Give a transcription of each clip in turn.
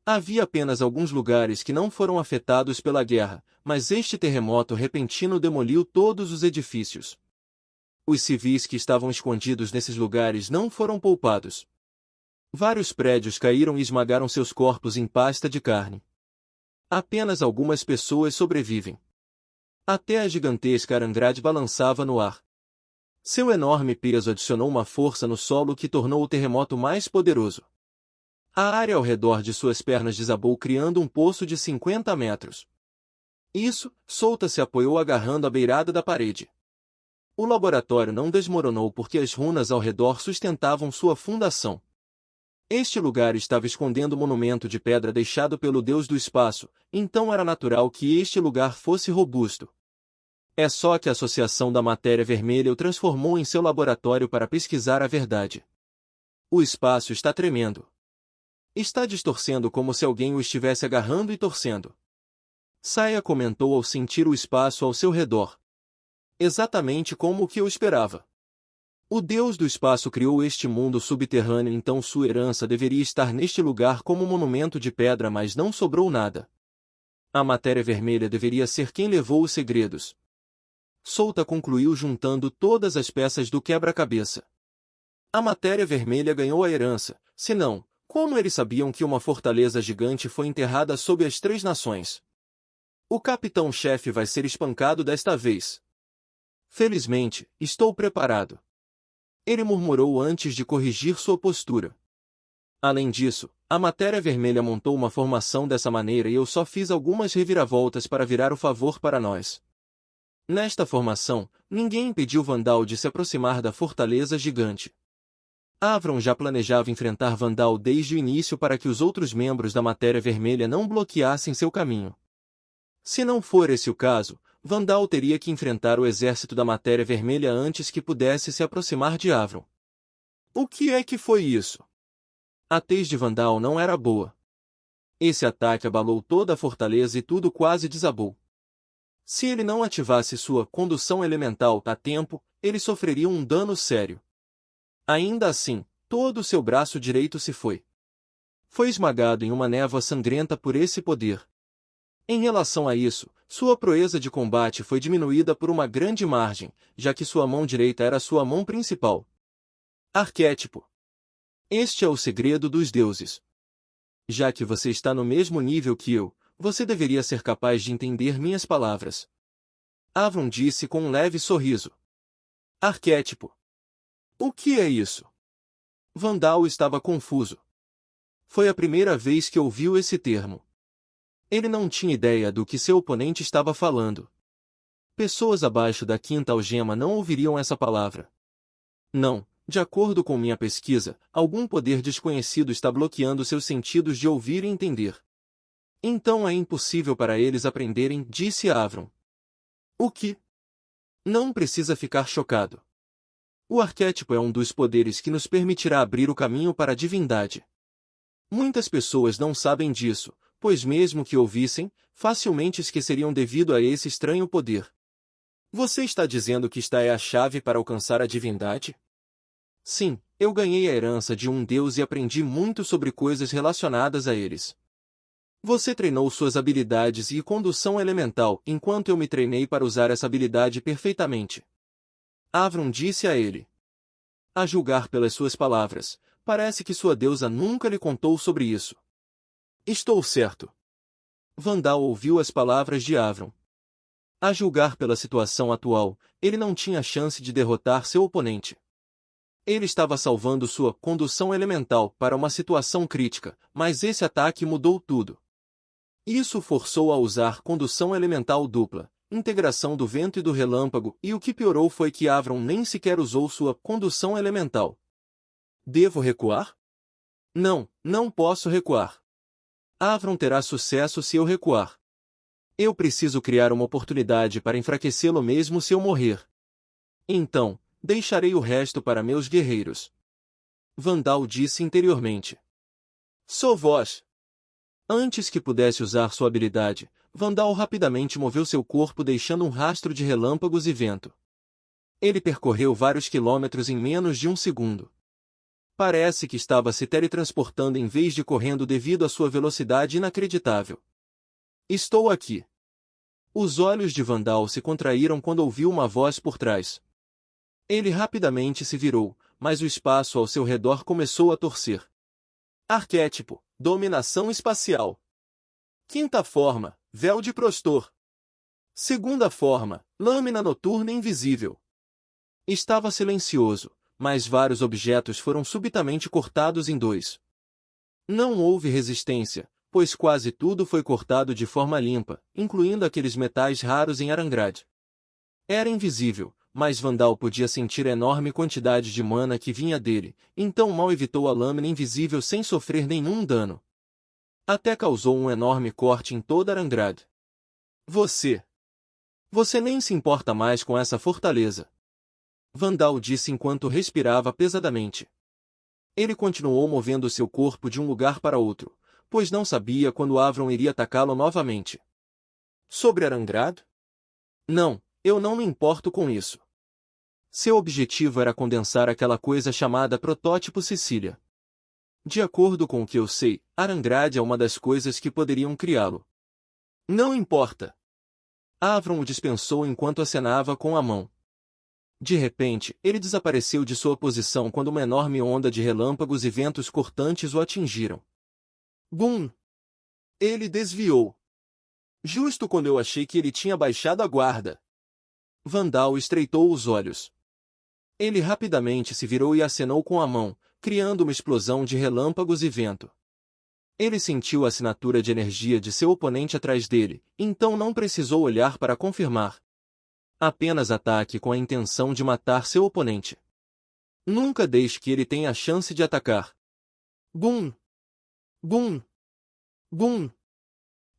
Havia apenas alguns lugares que não foram afetados pela guerra, mas este terremoto repentino demoliu todos os edifícios. Os civis que estavam escondidos nesses lugares não foram poupados. Vários prédios caíram e esmagaram seus corpos em pasta de carne. Apenas algumas pessoas sobrevivem. Até a gigantesca Arangrade balançava no ar. Seu enorme peso adicionou uma força no solo que tornou o terremoto mais poderoso. A área ao redor de suas pernas desabou criando um poço de 50 metros. Isso, Solta se apoiou agarrando a beirada da parede. O laboratório não desmoronou porque as runas ao redor sustentavam sua fundação. Este lugar estava escondendo o monumento de pedra deixado pelo Deus do Espaço, então era natural que este lugar fosse robusto. É só que a Associação da Matéria Vermelha o transformou em seu laboratório para pesquisar a verdade. O espaço está tremendo. Está distorcendo como se alguém o estivesse agarrando e torcendo. Saya comentou ao sentir o espaço ao seu redor. Exatamente como o que eu esperava. O Deus do Espaço criou este mundo subterrâneo, então sua herança deveria estar neste lugar como monumento de pedra, mas não sobrou nada. A Matéria Vermelha deveria ser quem levou os segredos. Solta concluiu juntando todas as peças do quebra-cabeça. A Matéria Vermelha ganhou a herança, senão, como eles sabiam que uma fortaleza gigante foi enterrada sob as três nações? O capitão-chefe vai ser espancado desta vez. Felizmente, estou preparado. Ele murmurou antes de corrigir sua postura. Além disso, a Matéria Vermelha montou uma formação dessa maneira e eu só fiz algumas reviravoltas para virar o favor para nós. Nesta formação, ninguém impediu Vandal de se aproximar da fortaleza gigante. Avron já planejava enfrentar Vandal desde o início para que os outros membros da Matéria Vermelha não bloqueassem seu caminho. Se não for esse o caso, Vandal teria que enfrentar o exército da Matéria Vermelha antes que pudesse se aproximar de Avron. O que é que foi isso? A tez de Vandal não era boa. Esse ataque abalou toda a fortaleza e tudo quase desabou. Se ele não ativasse sua condução elemental a tempo, ele sofreria um dano sério. Ainda assim, todo o seu braço direito se foi. Foi esmagado em uma névoa sangrenta por esse poder. Em relação a isso, sua proeza de combate foi diminuída por uma grande margem, já que sua mão direita era sua mão principal. Arquétipo. Este é o segredo dos deuses. Já que você está no mesmo nível que eu, você deveria ser capaz de entender minhas palavras. Avron disse com um leve sorriso. Arquétipo. O que é isso? Vandal estava confuso. Foi a primeira vez que ouviu esse termo. Ele não tinha ideia do que seu oponente estava falando. Pessoas abaixo da quinta algema não ouviriam essa palavra. Não, de acordo com minha pesquisa, algum poder desconhecido está bloqueando seus sentidos de ouvir e entender. Então é impossível para eles aprenderem, disse Avron. O que? Não precisa ficar chocado. O arquétipo é um dos poderes que nos permitirá abrir o caminho para a divindade. Muitas pessoas não sabem disso, pois mesmo que ouvissem, facilmente esqueceriam devido a esse estranho poder. Você está dizendo que esta é a chave para alcançar a divindade? Sim, eu ganhei a herança de um deus e aprendi muito sobre coisas relacionadas a eles. Você treinou suas habilidades e condução elemental, enquanto eu me treinei para usar essa habilidade perfeitamente. Avron disse a ele. A julgar pelas suas palavras, parece que sua deusa nunca lhe contou sobre isso. Estou certo. Vandal ouviu as palavras de Avron. A julgar pela situação atual, ele não tinha chance de derrotar seu oponente. Ele estava salvando sua condução elemental para uma situação crítica, mas esse ataque mudou tudo. Isso forçou a usar condução elemental dupla, integração do vento e do relâmpago, e o que piorou foi que Avron nem sequer usou sua condução elemental. Devo recuar? Não, não posso recuar. Avron terá sucesso se eu recuar. Eu preciso criar uma oportunidade para enfraquecê-lo mesmo se eu morrer. Então, deixarei o resto para meus guerreiros. Vandal disse interiormente. Sou vós. Antes que pudesse usar sua habilidade, Vandal rapidamente moveu seu corpo deixando um rastro de relâmpagos e vento. Ele percorreu vários quilômetros em menos de um segundo. Parece que estava se teletransportando em vez de correndo devido à sua velocidade inacreditável. Estou aqui. Os olhos de Vandal se contraíram quando ouviu uma voz por trás. Ele rapidamente se virou, mas o espaço ao seu redor começou a torcer. Arquétipo, dominação espacial. Quinta forma, véu de Prostor. Segunda forma, lâmina noturna invisível. Estava silencioso, mas vários objetos foram subitamente cortados em dois. Não houve resistência, pois quase tudo foi cortado de forma limpa, incluindo aqueles metais raros em Arangrad. Era invisível, mas Vandal podia sentir a enorme quantidade de mana que vinha dele, então mal evitou a lâmina invisível sem sofrer nenhum dano. Até causou um enorme corte em toda Arangrad. Você nem se importa mais com essa fortaleza. Vandal disse enquanto respirava pesadamente. Ele continuou movendo seu corpo de um lugar para outro, pois não sabia quando Avron iria atacá-lo novamente. Sobre Arangrad? Não, eu não me importo com isso. Seu objetivo era condensar aquela coisa chamada Protótipo Sicília. De acordo com o que eu sei, Arangrad é uma das coisas que poderiam criá-lo. Não importa. Avron o dispensou enquanto acenava com a mão. De repente, ele desapareceu de sua posição quando uma enorme onda de relâmpagos e ventos cortantes o atingiram. Bum! Ele desviou. Justo quando eu achei que ele tinha baixado a guarda. Vandal estreitou os olhos. Ele rapidamente se virou e acenou com a mão, criando uma explosão de relâmpagos e vento. Ele sentiu a assinatura de energia de seu oponente atrás dele, então não precisou olhar para confirmar. Apenas ataque com a intenção de matar seu oponente. Nunca deixe que ele tenha a chance de atacar. Bum! Bum! Bum!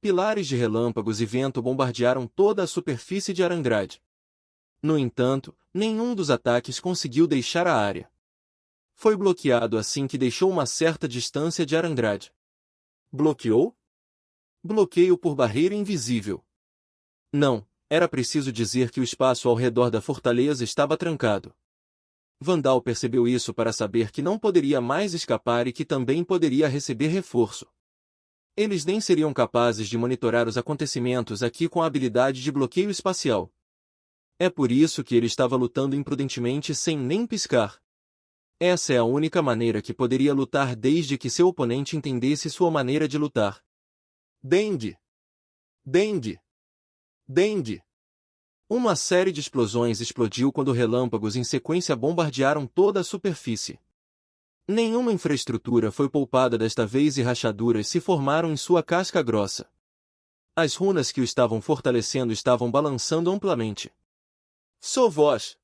Pilares de relâmpagos e vento bombardearam toda a superfície de Arangrad. No entanto, nenhum dos ataques conseguiu deixar a área. Foi bloqueado assim que deixou uma certa distância de Arangrad. Bloqueou? Bloqueio por barreira invisível. Não. Era preciso dizer que o espaço ao redor da fortaleza estava trancado. Vandal percebeu isso para saber que não poderia mais escapar e que também poderia receber reforço. Eles nem seriam capazes de monitorar os acontecimentos aqui com a habilidade de bloqueio espacial. É por isso que ele estava lutando imprudentemente sem nem piscar. Essa é a única maneira que poderia lutar desde que seu oponente entendesse sua maneira de lutar. Dende! Dende! Dende! Uma série de explosões explodiu quando relâmpagos em sequência bombardearam toda a superfície. Nenhuma infraestrutura foi poupada desta vez e rachaduras se formaram em sua casca grossa. As runas que o estavam fortalecendo estavam balançando amplamente. Sou vós!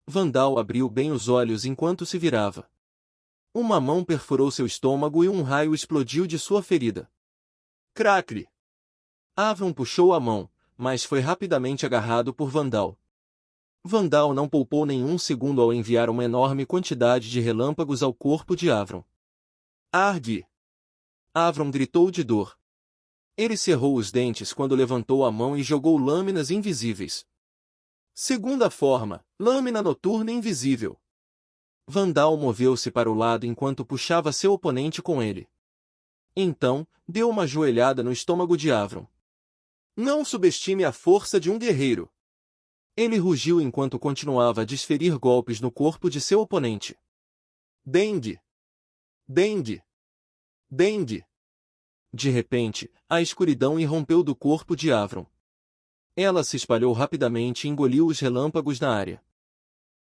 Vandal abriu bem os olhos enquanto se virava. Uma mão perfurou seu estômago e um raio explodiu de sua ferida. Cracle! Avron puxou a mão, mas foi rapidamente agarrado por Vandal. Vandal não poupou nenhum segundo ao enviar uma enorme quantidade de relâmpagos ao corpo de Avron. Argue! Avron gritou de dor. Ele cerrou os dentes quando levantou a mão e jogou lâminas invisíveis. Segunda forma, lâmina noturna invisível. Vandal moveu-se para o lado enquanto puxava seu oponente com ele. Então, deu uma joelhada no estômago de Avron. Não subestime a força de um guerreiro. Ele rugiu enquanto continuava a desferir golpes no corpo de seu oponente. Dende! Dende! Dende! De repente, a escuridão irrompeu do corpo de Avron. Ela se espalhou rapidamente e engoliu os relâmpagos na área.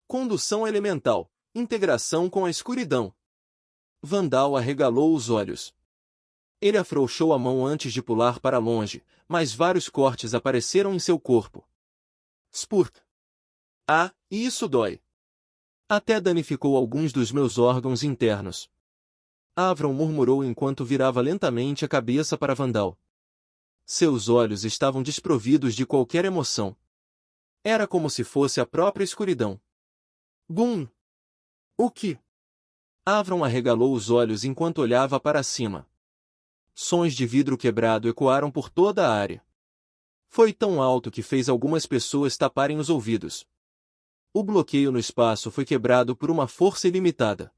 Condução elemental. Integração com a escuridão. Vandal arregalou os olhos. Ele afrouxou a mão antes de pular para longe, mas vários cortes apareceram em seu corpo. Spurt! Ah, isso dói! Até danificou alguns dos meus órgãos internos. Avron murmurou enquanto virava lentamente a cabeça para Vandal. Seus olhos estavam desprovidos de qualquer emoção. Era como se fosse a própria escuridão. Bum! O que? Avron arregalou os olhos enquanto olhava para cima. Sons de vidro quebrado ecoaram por toda a área. Foi tão alto que fez algumas pessoas taparem os ouvidos. O bloqueio no espaço foi quebrado por uma força ilimitada.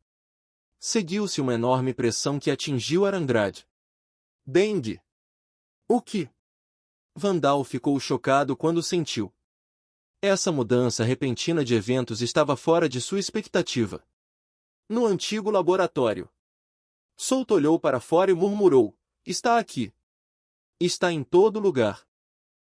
Seguiu-se uma enorme pressão que atingiu Arangrad. Dengue! O que? Vandal ficou chocado quando sentiu. Essa mudança repentina de eventos estava fora de sua expectativa. No antigo laboratório. Souto olhou para fora e murmurou: está aqui. Está em todo lugar.